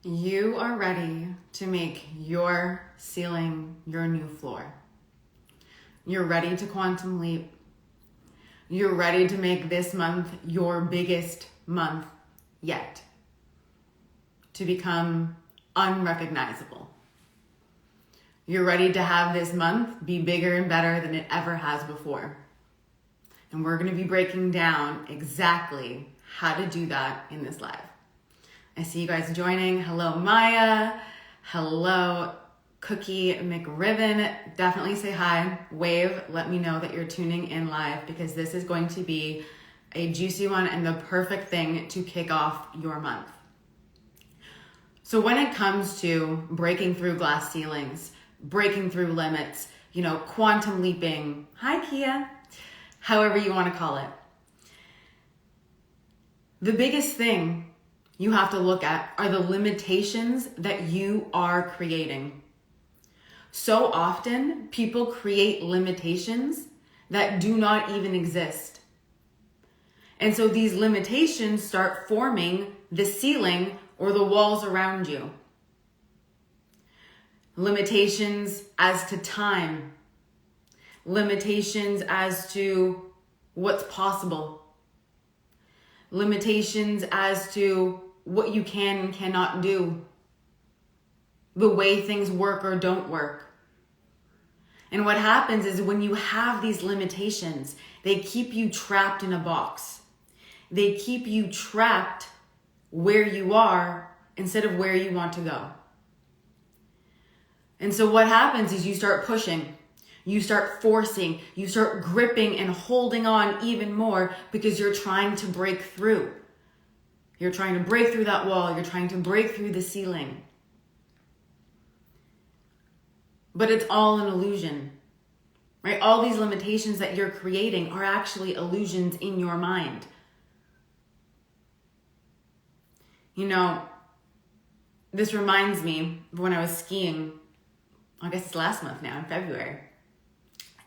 You are ready to make your ceiling your new floor. You're ready to quantum leap. You're ready to make this month your biggest month yet. To become unrecognizable. You're ready to have this month be bigger and better than it ever has before. And we're going to be breaking down exactly how to do that in this live. I see you guys joining. Hello, Maya. Hello, Cookie McRibbon. Definitely say hi. Wave. Let me know that you're tuning in live because this is going to be a juicy one and the perfect thing to kick off your month. So when it comes to breaking through glass ceilings, breaking through limits, quantum leaping, hi, Kia, however you want to call it, the biggest thing you have to look at are the limitations that you are creating. So often, people create limitations that do not even exist. And so these limitations start forming the ceiling or the walls around you. Limitations as to time. Limitations as to what's possible. Limitations as to what you can and cannot do, the way things work or don't work. And what happens is when you have these limitations, they keep you trapped in a box. They keep you trapped where you are instead of where you want to go. And so what happens is you start pushing, you start forcing, you start gripping and holding on even more because you're trying to break through. You're trying to break through that wall. You're trying to break through the ceiling. But it's all an illusion, right? All these limitations that you're creating are actually illusions in your mind. This reminds me of when I was skiing, I guess it's last month now in February.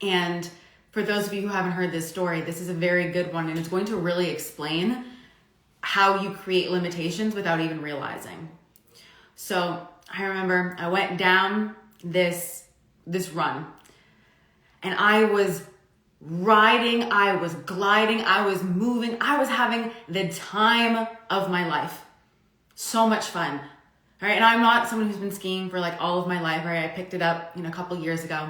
And for those of you who haven't heard this story, this is a very good one and it's going to really explain how you create limitations without even realizing. So I remember I went down this run and I was riding, I was gliding, I was moving, I was having the time of my life. So much fun. All right. And I'm not someone who's been skiing for like all of my life. Right. I picked it up, a couple years ago.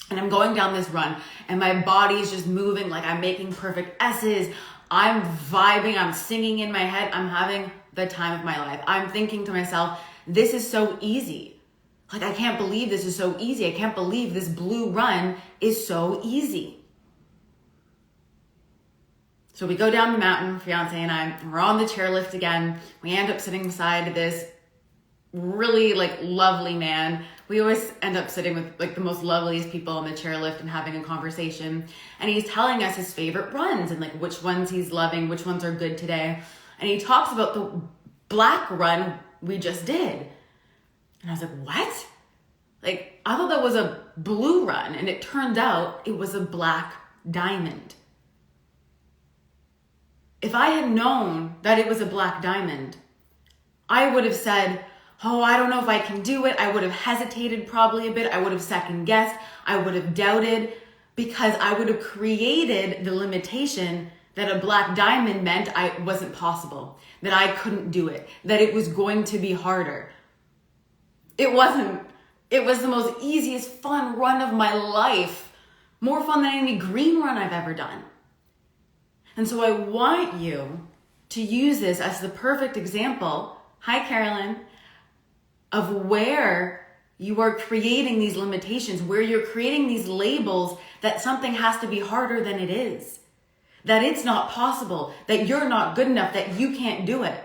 And I'm going down this run and my body's just moving like I'm making perfect S's. I'm vibing, I'm singing in my head, I'm having the time of my life. I'm thinking to myself, this is so easy. Like, I can't believe this is so easy. I can't believe this blue run is so easy. So we go down the mountain, fiance and I, and we're on the chairlift again. We end up sitting beside this really lovely man. We always end up sitting with the most loveliest people on the chairlift and having a conversation. And he's telling us his favorite runs and which ones he's loving, which ones are good today. And he talks about the black run we just did. And I was like, what? I thought that was a blue run. And it turned out it was a black diamond. If I had known that it was a black diamond, I would have said, oh, I don't know if I can do it. I would have hesitated probably a bit. I would have second guessed. I would have doubted because I would have created the limitation that a black diamond meant I wasn't possible, that I couldn't do it, that it was going to be harder. It wasn't. It was the most easiest fun run of my life. More fun than any green run I've ever done. And so I want you to use this as the perfect example. Hi, Carolyn. Of where you are creating these limitations, where you're creating these labels that something has to be harder than it is, that it's not possible, that you're not good enough, that you can't do it.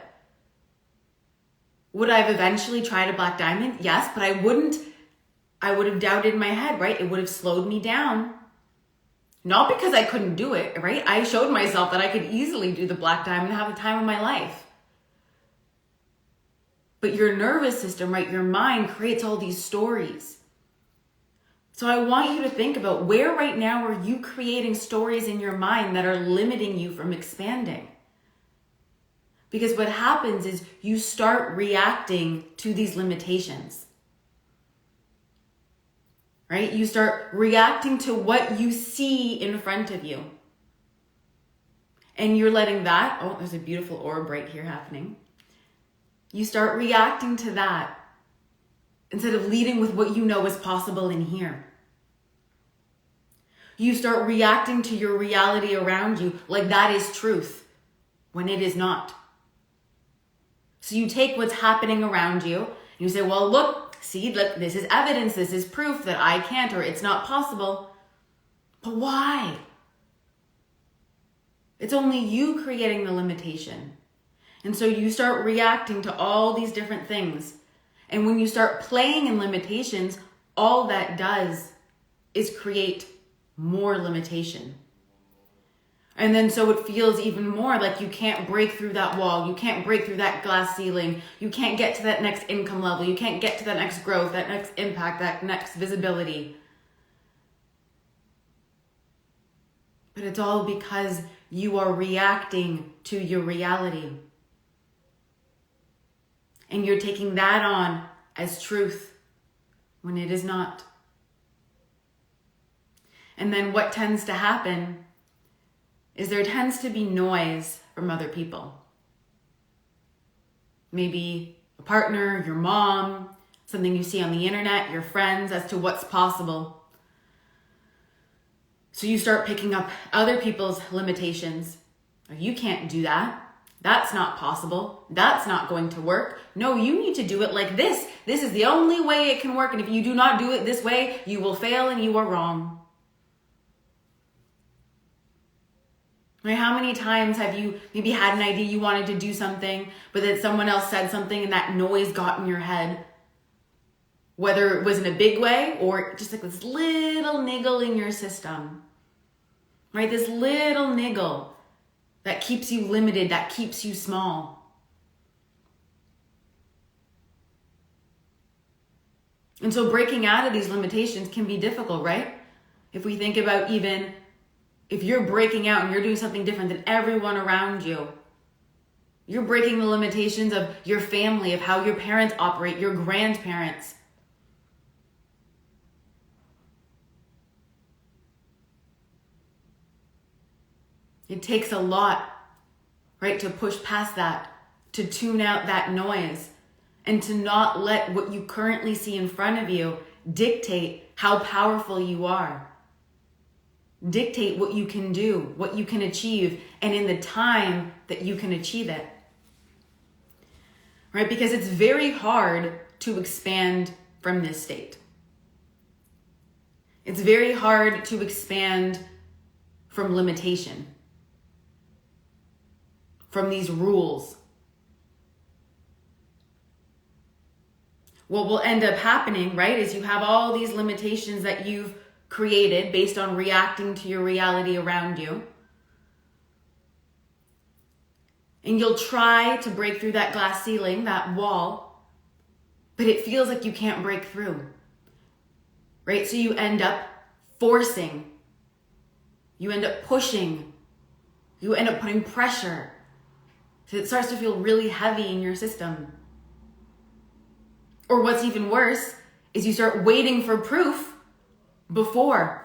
Would I have eventually tried a black diamond? Yes, but I would have doubted in my head, right? It would have slowed me down. Not because I couldn't do it, right? I showed myself that I could easily do the black diamond and have the time of my life. But your nervous system, right, your mind creates all these stories. So I want you to think about where right now are you creating stories in your mind that are limiting you from expanding? Because what happens is you start reacting to these limitations. Right? You start reacting to what you see in front of you. And you're letting that, oh, there's a beautiful orb right here happening. You start reacting to that instead of leading with what you know is possible in here. You start reacting to your reality around you like that is truth when it is not. So you take what's happening around you and you say, well, look, this is evidence, this is proof that I can't or it's not possible. But why? It's only you creating the limitation. And so you start reacting to all these different things. And when you start playing in limitations, all that does is create more limitation. And then so it feels even more like you can't break through that wall. You can't break through that glass ceiling. You can't get to that next income level. You can't get to that next growth, that next impact, that next visibility. But it's all because you are reacting to your reality. And you're taking that on as truth when it is not. And then what tends to happen is there tends to be noise from other people. Maybe a partner, your mom, something you see on the internet, your friends, as to what's possible. So you start picking up other people's limitations. You can't do that. That's not possible. That's not going to work. No, you need to do it like this. This is the only way it can work. And if you do not do it this way, you will fail and you are wrong. Right? How many times have you maybe had an idea you wanted to do something, but then someone else said something and that noise got in your head? Whether it was in a big way or just like this little niggle in your system. Right? This little niggle that keeps you limited, that keeps you small. And so breaking out of these limitations can be difficult, right? If we think about even if you're breaking out and you're doing something different than everyone around you, you're breaking the limitations of your family, of how your parents operate, your grandparents. It takes a lot, right, to push past that, to tune out that noise, and to not let what you currently see in front of you dictate how powerful you are. Dictate what you can do, what you can achieve, and in the time that you can achieve it. Right? Because it's very hard to expand from this state. It's very hard to expand from limitation, from these rules. What will end up happening, right, is you have all these limitations that you've created based on reacting to your reality around you. And you'll try to break through that glass ceiling, that wall, but it feels like you can't break through. Right? So you end up forcing. You end up pushing. You end up putting pressure. So it starts to feel really heavy in your system. Or what's even worse is you start waiting for proof before.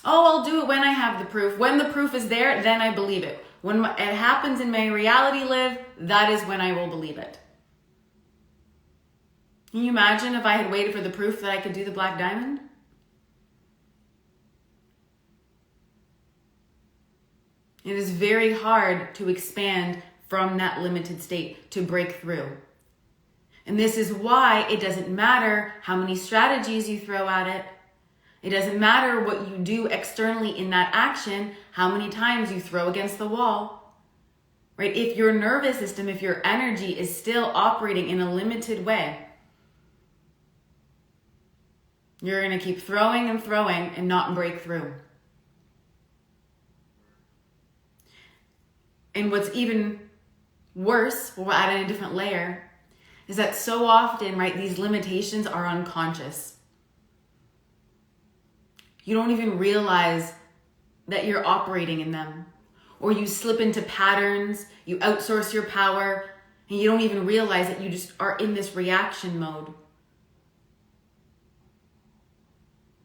Oh, I'll do it when I have the proof. When the proof is there, then I believe it. When it happens in my reality live, that is when I will believe it. Can you imagine if I had waited for the proof that I could do the black diamond? It is very hard to expand from that limited state, to break through. And this is why it doesn't matter how many strategies you throw at it. It doesn't matter what you do externally in that action, how many times you throw against the wall. Right? If your nervous system, if your energy is still operating in a limited way, you're going to keep throwing and not break through. And what's even worse, we'll add in a different layer, is that so often, right, these limitations are unconscious. You don't even realize that you're operating in them. or you slip into patterns, you outsource your power, and you don't even realize that you just are in this reaction mode.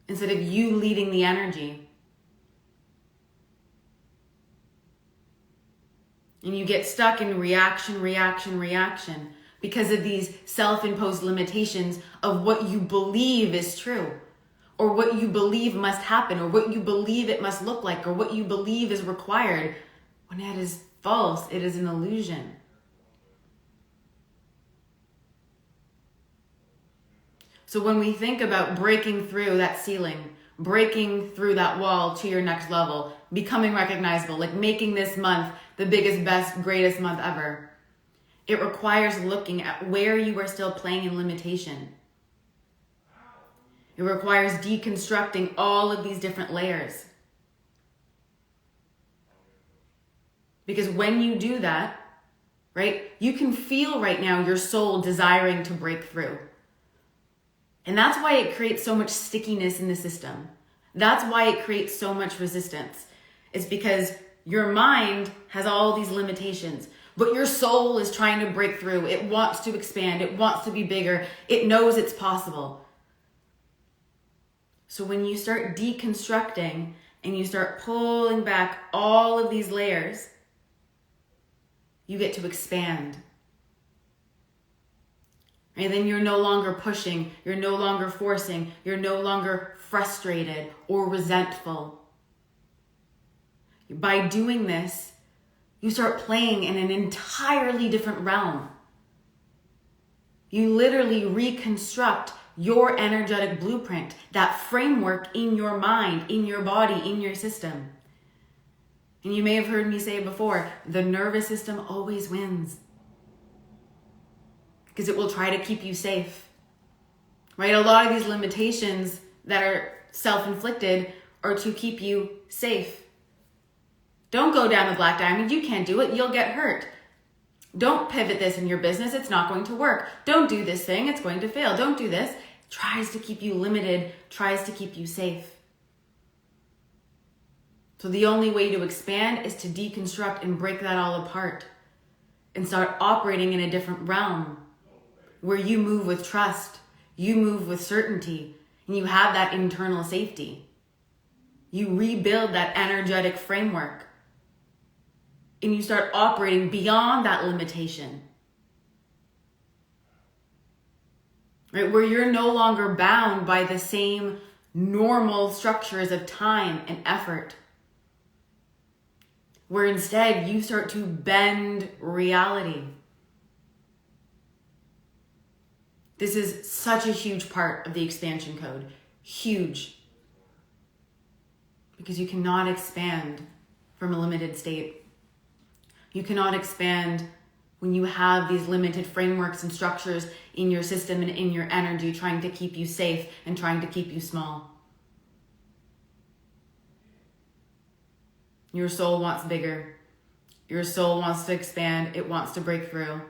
Instead of you leading the energy. And you get stuck in reaction because of these self-imposed limitations of what you believe is true, or what you believe must happen, or what you believe it must look like, or what you believe is required, when that is false. It is an illusion. So when we think about breaking through that ceiling, breaking through that wall to your next level, becoming recognizable, like making this month the biggest, best, greatest month ever, it requires looking at where you are still playing in limitation. It requires deconstructing all of these different layers. Because when you do that, right, you can feel right now your soul desiring to break through. And that's why it creates so much stickiness in the system. That's why it creates so much resistance. It's because your mind has all these limitations, but your soul is trying to break through. It wants to expand. It wants to be bigger. It knows it's possible. So when you start deconstructing and you start pulling back all of these layers, you get to expand. And then you're no longer pushing, you're no longer forcing, you're no longer frustrated or resentful. By doing this, you start playing in an entirely different realm. You literally reconstruct your energetic blueprint, that framework in your mind, in your body, in your system. And you may have heard me say before, the nervous system always wins. Because it will try to keep you safe, right? A lot of these limitations that are self-inflicted are to keep you safe. Don't go down the black diamond. You can't do it. You'll get hurt. Don't pivot this in your business. It's not going to work. Don't do this thing. It's going to fail. Don't do this. It tries to keep you limited, tries to keep you safe. So the only way to expand is to deconstruct and break that all apart and start operating in a different realm, where you move with trust, you move with certainty, and you have that internal safety. You rebuild that energetic framework, and you start operating beyond that limitation. Right? Where you're no longer bound by the same normal structures of time and effort. Where instead you start to bend reality. This is such a huge part of the expansion code. Huge. Because you cannot expand from a limited state. You cannot expand when you have these limited frameworks and structures in your system and in your energy trying to keep you safe and trying to keep you small. Your soul wants bigger. Your soul wants to expand. It wants to break through.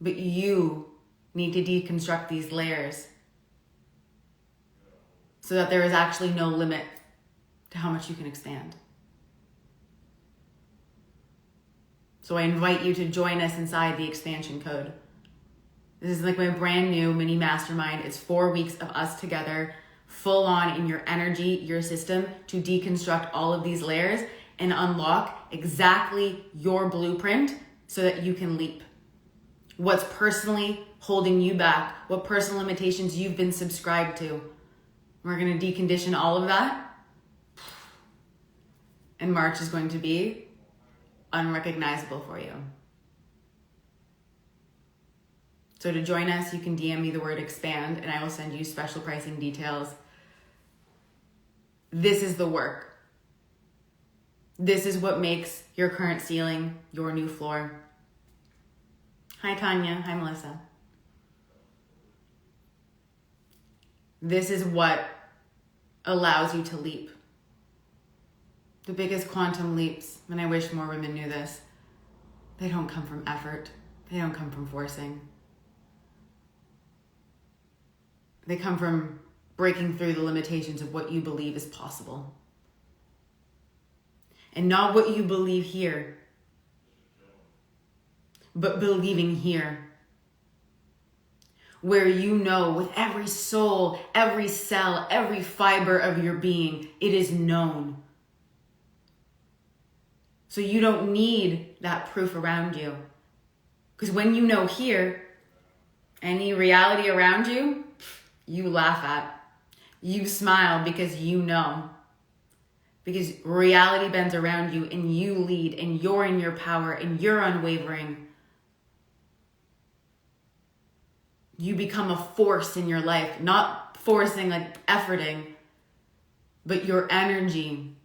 But you need to deconstruct these layers so that there is actually no limit to how much you can expand. So I invite you to join us inside the expansion code. This is like my brand new mini mastermind. It's 4 weeks of us together, full on in your energy, your system, to deconstruct all of these layers and unlock exactly your blueprint so that you can leap. What's personally holding you back, what personal limitations you've been subscribed to. We're going to decondition all of that. And March is going to be unrecognizable for you. So to join us, you can DM me the word expand and I will send you special pricing details. This is the work. This is what makes your current ceiling your new floor. Hi, Tanya. Hi, Melissa. This is what allows you to leap. The biggest quantum leaps, and I wish more women knew this, they don't come from effort. They don't come from forcing. They come from breaking through the limitations of what you believe is possible. And not what you believe here, but believing here. Where you know with every soul, every cell, every fiber of your being, it is known. So you don't need that proof around you. Because when you know here, any reality around you, you laugh at. You smile because you know. Because reality bends around you and you lead and you're in your power and you're unwavering. You become a force in your life, not forcing, like efforting, but your energy.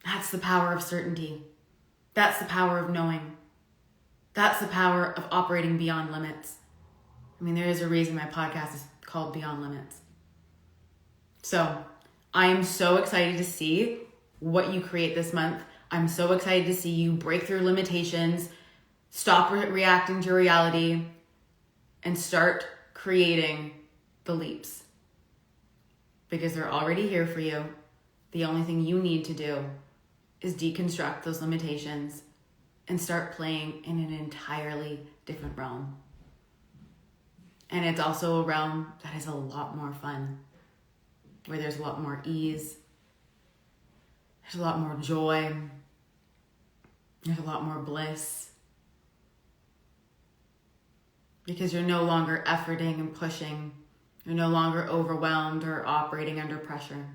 That's the power of certainty. That's the power of knowing. That's the power of operating beyond limits. I mean, there is a reason my podcast is called Beyond Limits. So I am so excited to see what you create this month. I'm so excited to see you break through limitations, stop reacting to reality, and start creating the leaps. Because they're already here for you. The only thing you need to do is deconstruct those limitations and start playing in an entirely different realm. And it's also a realm that is a lot more fun, where there's a lot more ease, there's a lot more joy, there's a lot more bliss. Because you're no longer efforting and pushing. You're no longer overwhelmed or operating under pressure.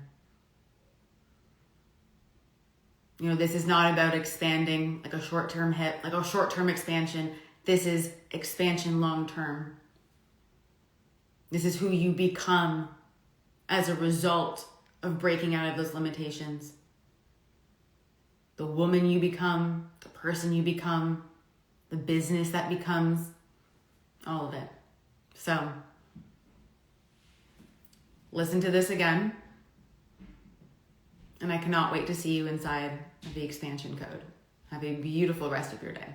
You know, this is not about expanding like a short-term hit, like a short-term expansion. This is expansion long-term. This is who you become as a result of breaking out of those limitations. The woman you become, the person you become, the business that becomes, all of it. So, listen to this again. And I cannot wait to see you inside of the expansion code. Have a beautiful rest of your day.